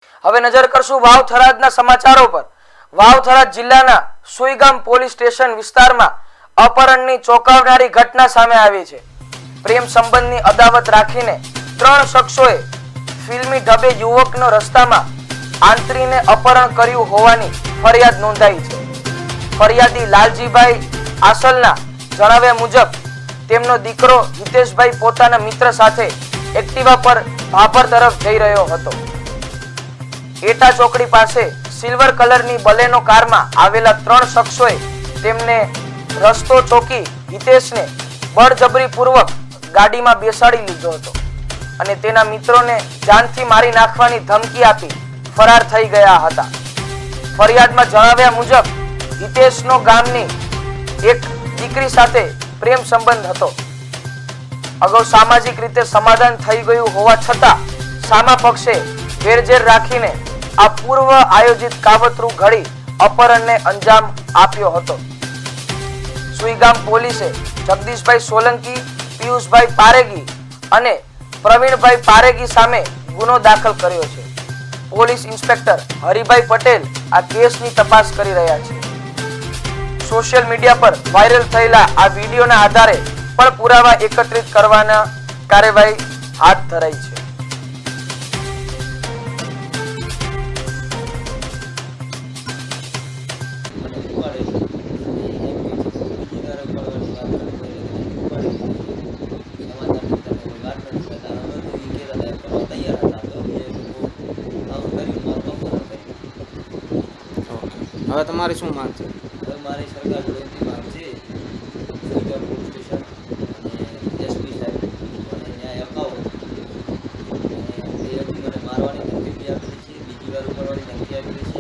હવે નજર કરશું વાવ થરાદના સમાચારો પર। વાવ થરાદ જિલ્લાના સુઈગામ પોલીસ સ્ટેશન વિસ્તારમાં અપહરણની ચોંકાવનારી ઘટના સામે આવી છે। પ્રેમ સંબંધની અદાવત રાખીને 3 શખ્સોએ ફિલ્મી ઢબે યુવકનો રસ્તામાં આંતરીને અપહરણ કર્યું હોવાની ફરિયાદ નોંધાઈ છે। ફરિયાદી લાલજીભાઈ આસલના જણાવ્યા મુજબ તેમનો દીકરો હિતેશભાઈ પોતાના મિત્ર સાથે એક્ટિવા પર ભાભર તરફ જઈ રહ્યો હતો। એટા ચોકડી પાસે સિલ્વર કલરની બલેનો કારમાં આવેલા 3 શખ્સોએ તેમને રસ્તો ચોકી હિતેશને બળજબરીપૂર્વક ગાડીમાં બેસાડી લીધો હતો અને તેના મિત્રોને જાનથી મારી નાખવાની ધમકી આપી ફરાર થઈ ગયા હતા। ફરિયાદમાં જણાવ્યા મુજબ હિતેશનો ગામની એક દીકરી સાથે પ્રેમ સંબંધ હતો। અગાઉ સામાજિક રીતે સમાધાન થઈ ગયું હોવા છતાં સામા પક્ષે વેરઝેર રાખીને આ પૂર્વ આયોજિત કાવતરું ઘડી અપહરણને અંજામ આપ્યો હતો। સુઈગામ પોલીસે જગદીશભાઈ સોલંકી, પિયુષભાઈ પારેગી અને પ્રવીણભાઈ પારેગી સામે ગુનો દાખલ કર્યો છે। પોલીસ ઇન્સ્પેક્ટર હરિભાઈ પટેલ આ કેસની તપાસ કરી રહ્યા છે। સોશિયલ મીડિયા પર વાયરલ થયેલા આ વિડીયોના આધારે પણ પુરાવા એકત્રિત કરવાના કાર્યવાહી હાથ ધરાઈ છે। હવે તમારી શું માંગ છે? હવે મારી સરકાર વિનંતી માંગ છે સુઈગામ પોલીસ સ્ટેશન અને એસપી સાહેબ મને ન્યાય અપાવો। અને એ હજી મને મારવાની ધમકી આપેલી છે, બીજી વાર ઉપાડવાની ધમકી આપેલી છે।